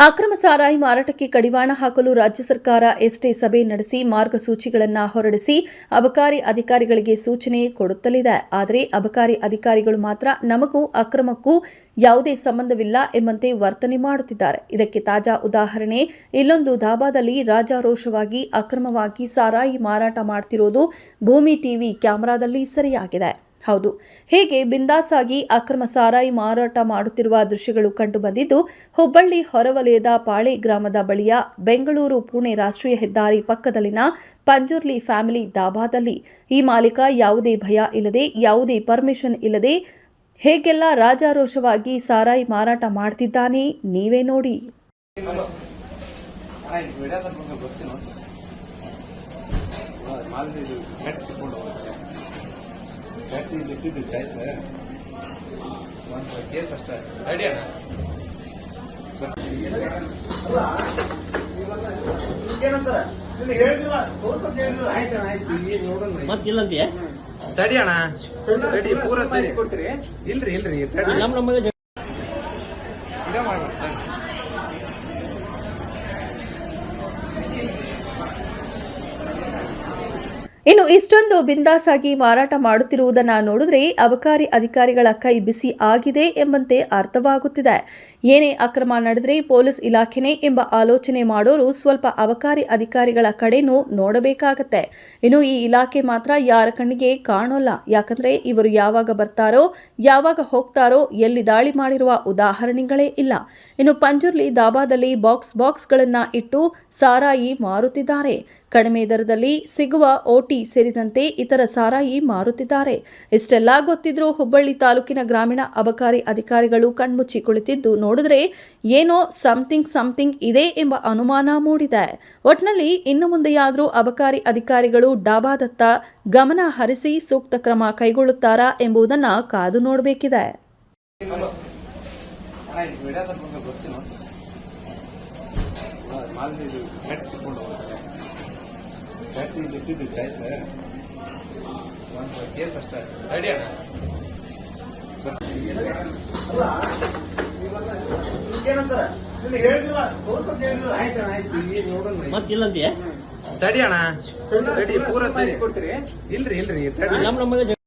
ಅಕ್ರಮ ಸಾರಾಯಿ ಮಾರಾಟಕ್ಕೆ ಕಡಿವಾಣ ಹಾಕಲು ರಾಜ್ಯ ಸರ್ಕಾರ ಎಷ್ಟೇ ಸಭೆ ನಡೆಸಿ ಮಾರ್ಗಸೂಚಿಗಳನ್ನು ಹೊರಡಿಸಿ ಅಬಕಾರಿ ಅಧಿಕಾರಿಗಳಿಗೆ ಸೂಚನೆ ಕೊಡುತ್ತಲಿದೆ. ಆದರೆ ಅಬಕಾರಿ ಅಧಿಕಾರಿಗಳು ಮಾತ್ರ ನಮಗೂ ಅಕ್ರಮಕ್ಕೂ ಯಾವುದೇ ಸಂಬಂಧವಿಲ್ಲ ಎಂಬಂತೆ ವರ್ತನೆ ಮಾಡುತ್ತಿದ್ದಾರೆ. ಇದಕ್ಕೆ ತಾಜಾ ಉದಾಹರಣೆ ಇಲ್ಲೊಂದು ಧಾಬಾದಲ್ಲಿ ರಾಜಾರೋಷವಾಗಿ ಅಕ್ರಮವಾಗಿ ಸಾರಾಯಿ ಮಾರಾಟ ಮಾಡುತ್ತಿರುವುದು ಭೂಮಿ ಟಿವಿ ಕ್ಯಾಮೆರಾದಲ್ಲಿ ಸೆರೆಯಾಗಿದೆ. ಹೌದು, ಹೇಗೆ ಬಿಂದಾಸ್ ಆಗಿ ಅಕ್ರಮ ಸಾರಾಯಿ ಮಾರಾಟ ಮಾಡುತ್ತಿರುವ ದೃಶ್ಯಗಳು ಕಂಡುಬಂದಿದ್ದು ಹುಬ್ಬಳ್ಳಿ ಹೊರವಲಯದ ಪಾಳೆ ಗ್ರಾಮದ ಬಳಿಯ ಬೆಂಗಳೂರು ಪುಣೆ ರಾಷ್ಟ್ರೀಯ ಹೆದ್ದಾರಿ ಪಕ್ಕದಲ್ಲಿನ ಪಂಜುರ್ಲಿ ಫ್ಯಾಮಿಲಿ ದಾಬಾದಲ್ಲಿ ಈ ಮಾಲೀಕ ಯಾವುದೇ ಭಯ ಇಲ್ಲದೆ ಯಾವುದೇ ಪರ್ಮಿಷನ್ ಇಲ್ಲದೆ ಹೇಗೆಲ್ಲ ರಾಜಾರೋಷವಾಗಿ ಸಾರಾಯಿ ಮಾರಾಟ ಮಾಡ್ತಿದ್ದಾನೆ ನೀವೇ ನೋಡಿ. ಕೇಸ್ ಅಷ್ಟೇ ರೆಡಿಯಾ ಮತ್ತಿಲ್ಲಂತೀಯ ತಡಿ ಅಣ್ಣ ರೆಡಿ ಪೂರ ಕೊಡ್ತೀರಿ ಇಲ್ರಿ ನಮಗೆ ಇನ್ನು ಇಷ್ಟೊಂದು ಬಿಂದಾಸಾಗಿ ಮಾರಾಟ ಮಾಡುತ್ತಿರುವುದನ್ನು ನೋಡಿದ್ರೆ ಅಬಕಾರಿ ಅಧಿಕಾರಿಗಳ ಕೈ ಬಿಸಿ ಆಗಿದೆ ಎಂಬಂತೆ ಅರ್ಥವಾಗುತ್ತಿದೆ. ಏನೇ ಅಕ್ರಮ ನಡೆದರೆ ಪೊಲೀಸ್ ಇಲಾಖೆನೇ ಎಂಬ ಆಲೋಚನೆ ಮಾಡೋರು ಸ್ವಲ್ಪ ಅಬಕಾರಿ ಅಧಿಕಾರಿಗಳ ಕಡೆನೂ ನೋಡಬೇಕಾಗತ್ತೆ. ಇನ್ನು ಈ ಇಲಾಖೆ ಮಾತ್ರ ಯಾರ ಕಣ್ಣಿಗೆ ಕಾಣೋಲ್ಲ. ಯಾಕಂದ್ರೆ ಇವರು ಯಾವಾಗ ಬರ್ತಾರೋ ಯಾವಾಗ ಹೋಗ್ತಾರೋ ಎಲ್ಲಿ ದಾಳಿ ಮಾಡಿರುವ ಉದಾಹರಣೆಗಳೇ ಇಲ್ಲ. ಇನ್ನು ಪಂಜುರ್ಲಿ ದಾಬಾದಲ್ಲಿ ಬಾಕ್ಸ್ಗಳನ್ನ ಇಟ್ಟು ಸಾರಾಯಿ ಮಾರುತ್ತಿದ್ದಾರೆ. ಕಡಿಮೆ ದರದಲ್ಲಿ ಸಿಗುವ ಓಟಿ ಸೇರಿದಂತೆ ಇತರ ಸಾರಾಯಿ ಮಾರುತ್ತಿದ್ದಾರೆ. ಇಷ್ಟೆಲ್ಲ ಗೊತ್ತಿದ್ರೂ ಹುಬ್ಬಳ್ಳಿ ತಾಲೂಕಿನ ಗ್ರಾಮೀಣ ಅಬಕಾರಿ ಅಧಿಕಾರಿಗಳು ಕಣ್ಮುಚ್ಚಿ ಕುಳಿತಿದ್ದು ನೋಡಿದ್ರೆ ಏನೋ ಸಮಥಿಂಗ್ ಇದೆ ಎಂಬ ಅನುಮಾನ ಮೂಡಿದೆ. ಒಟ್ನಲ್ಲಿ ಇನ್ನು ಮುಂದೆಯಾದರೂ ಅಬಕಾರಿ ಅಧಿಕಾರಿಗಳು ಡಾಬಾದತ್ತ ಗಮನ ಹರಿಸಿ ಸೂಕ್ತ ಕ್ರಮ ಕೈಗೊಳ್ಳುತ್ತಾರಾ ಎಂಬುದನ್ನು ಕಾದು ನೋಡಬೇಕಿದೆ. ಕೇಸ್ ಅಷ್ಟೇ ರೆಡಿಯಾ ಮತ್ತಿಲ್ಲಂತೀಯ ತಡಿ ಅಣ್ಣ ರೆಡಿ ಪೂರ ಕೊಡ್ತೀರಿ ಇಲ್ರಿ ನಮಗೆ